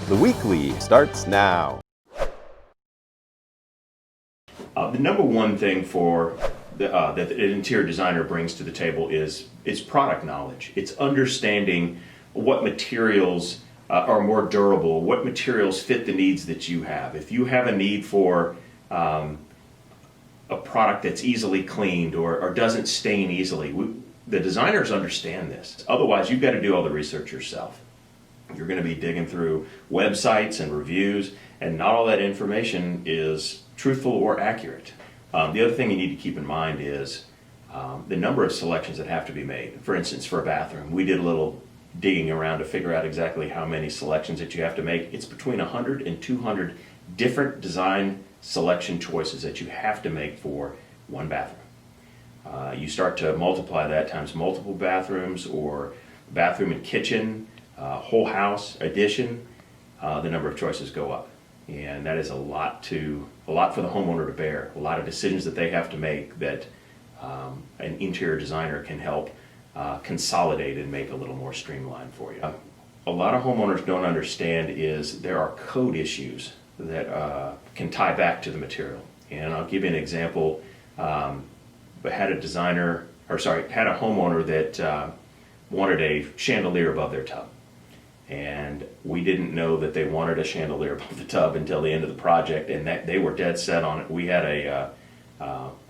The Weekly starts now. The number one thing that an interior designer brings to the table is product knowledge. It's understanding what materials are more durable, what materials fit the needs that you have. If you have a need for a product that's easily cleaned or doesn't stain easily, the designers understand this. Otherwise, you've got to do all the research yourself. You're going to be digging through websites and reviews, and not all that information is truthful or accurate. The other thing you need to keep in mind is the number of selections that have to be made. For instance, for a bathroom, we did a little digging around to figure out exactly how many selections that you have to make. It's between 100 and 200 different design selection choices that you have to make for one bathroom. You start to multiply that times multiple bathrooms or bathroom and kitchen, whole house, addition, the number of choices go up. And that is a lot for the homeowner to bear, a lot of decisions that they have to make that an interior designer can help consolidate and make a little more streamlined for you. A lot of homeowners don't understand is there are code issues that can tie back to the material. And I'll give you an example. Had a homeowner that wanted a chandelier above their tub. And we didn't know that they wanted a chandelier above the tub until the end of the project, and that they were dead set on it. We had a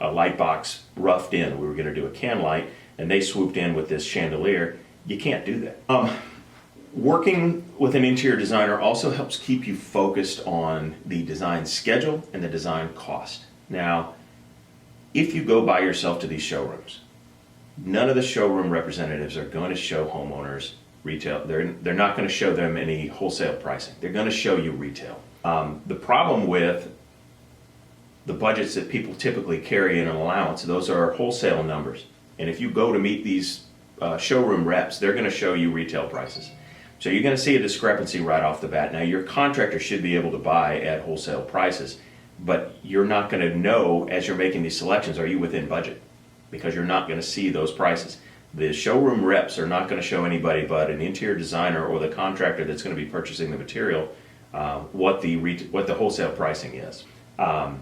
light box roughed in. We were going to do a can light, and they swooped in with this chandelier. You can't do that. Working with an interior designer also helps keep you focused on the design schedule and the design cost. Now, if you go by yourself to these showrooms, none of the showroom representatives are going to show homeowners retail. They're not going to show them any wholesale pricing. They're going to show you retail. The problem with the budgets that people typically carry in an allowance, those are wholesale numbers. And if you go to meet these showroom reps, they're going to show you retail prices. So you're going to see a discrepancy right off the bat. Now, your contractor should be able to buy at wholesale prices, but you're not going to know as you're making these selections, are you within budget? Because you're not going to see those prices. The showroom reps are not going to show anybody but an interior designer or the contractor that's going to be purchasing the material what the wholesale pricing is. The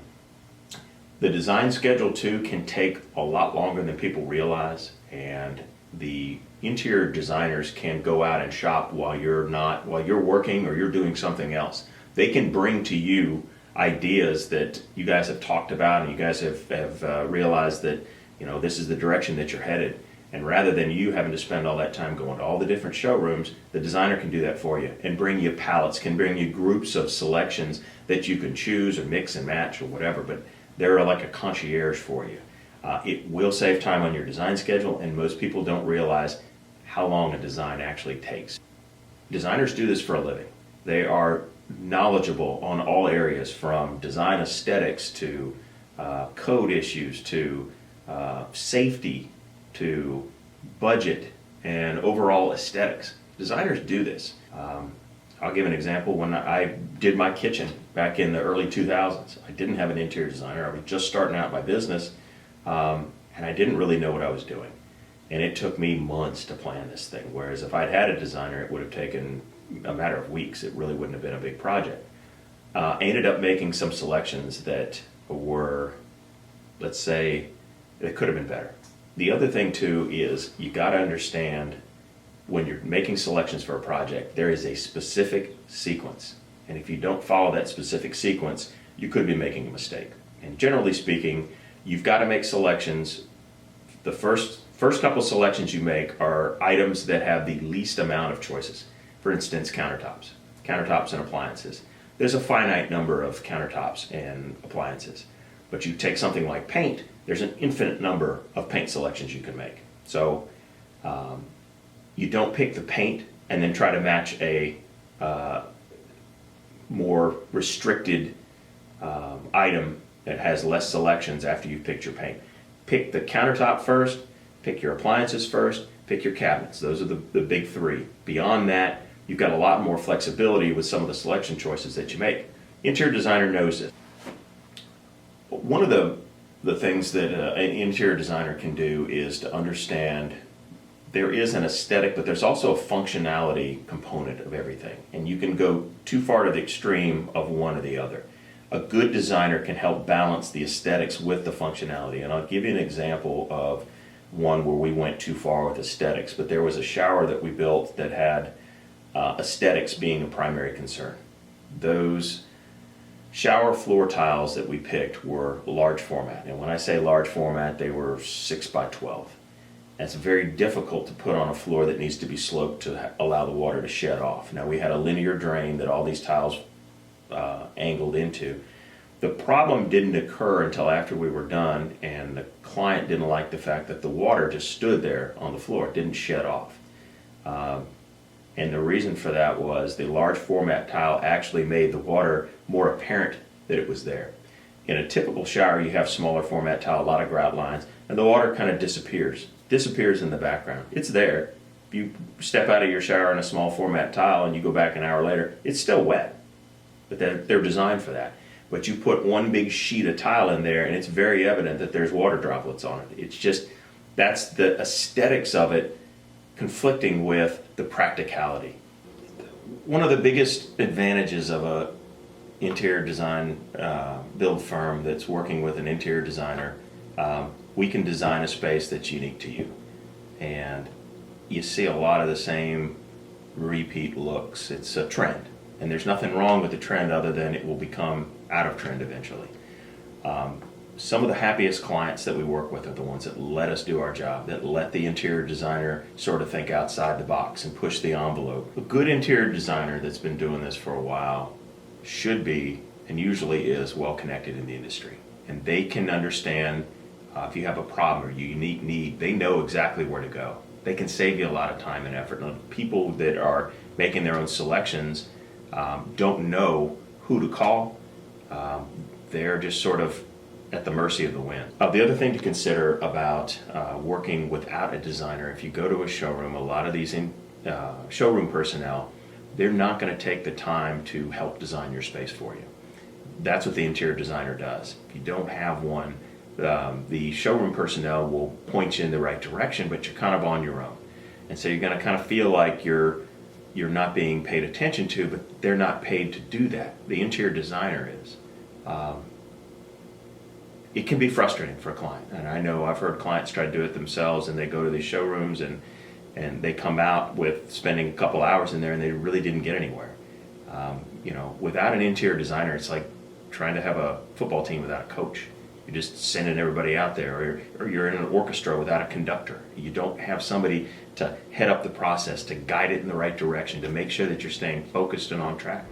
design schedule too can take a lot longer than people realize, and the interior designers can go out and shop while you're working or you're doing something else. They can bring to you ideas that you guys have talked about and you guys have realized that this is the direction that you're headed. And rather than you having to spend all that time going to all the different showrooms, the designer can do that for you and bring you palettes, can bring you groups of selections that you can choose or mix and match or whatever, but they're like a concierge for you. It will save time on your design schedule, and most people don't realize how long a design actually takes. Designers do this for a living. They are knowledgeable on all areas, from design aesthetics to code issues to safety to budget and overall aesthetics. Designers do this. I'll give an example. When I did my kitchen back in the early 2000s, I didn't have an interior designer. I was just starting out my business, and I didn't really know what I was doing. And it took me months to plan this thing, whereas if I'd had a designer, it would have taken a matter of weeks. It really wouldn't have been a big project. I ended up making some selections that were, let's say, it could have been better. The other thing too is you got to understand when you're making selections for a project, there is a specific sequence. And if you don't follow that specific sequence, you could be making a mistake. And generally speaking, you've got to make selections. The first couple selections you make are items that have the least amount of choices. For instance, countertops and appliances. There's a finite number of countertops and appliances. But you take something like paint, there's an infinite number of paint selections you can make. So you don't pick the paint and then try to match a more restricted item that has less selections after you've picked your paint. Pick the countertop first, pick your appliances first, pick your cabinets. Those are the big three. Beyond that, you've got a lot more flexibility with some of the selection choices that you make. Interior designer knows this. One of the things that an interior designer can do is to understand there is an aesthetic, but there's also a functionality component of everything. And you can go too far to the extreme of one or the other. A good designer can help balance the aesthetics with the functionality. And I'll give you an example of one where we went too far with aesthetics, but there was a shower that we built that had aesthetics being a primary concern. Those shower floor tiles that we picked were large format. And when I say large format, they were 6 by 12. It's very difficult to put on a floor that needs to be sloped to allow the water to shed off. Now we had a linear drain that all these tiles angled into. The problem didn't occur until after we were done, and the client didn't like the fact that the water just stood there on the floor. It didn't shed off. And the reason for that was the large format tile actually made the water more apparent that it was there. In a typical shower, you have smaller format tile, a lot of grout lines, and the water kind of disappears in the background. It's there. If you step out of your shower in a small format tile and you go back an hour later, it's still wet. But they're designed for that. But you put one big sheet of tile in there and it's very evident that there's water droplets on it. It's just, that's the aesthetics of it conflicting with the practicality. One of the biggest advantages of a interior design build firm that's working with an interior designer, we can design a space that's unique to you. And you see a lot of the same repeat looks. It's a trend. And there's nothing wrong with the trend other than it will become out of trend eventually. Some of the happiest clients that we work with are the ones that let us do our job, that let the interior designer sort of think outside the box and push the envelope. A good interior designer that's been doing this for a while should be, and usually is, well connected in the industry. And they can understand if you have a problem or a unique need, they know exactly where to go. They can save you a lot of time and effort. And people that are making their own selections don't know who to call. They're just sort of at the mercy of the wind. The other thing to consider about working without a designer, if you go to a showroom, a lot of these showroom personnel, they're not going to take the time to help design your space for you. That's what the interior designer does. If you don't have one, the showroom personnel will point you in the right direction, but you're kind of on your own. And so you're going to kind of feel like you're not being paid attention to, but they're not paid to do that. The interior designer is. It can be frustrating for a client. And I know I've heard clients try to do it themselves, and they go to these showrooms and they come out with spending a couple hours in there and they really didn't get anywhere. Without an interior designer, it's like trying to have a football team without a coach. You're just sending everybody out there, or you're in an orchestra without a conductor. You don't have somebody to head up the process, to guide it in the right direction, to make sure that you're staying focused and on track.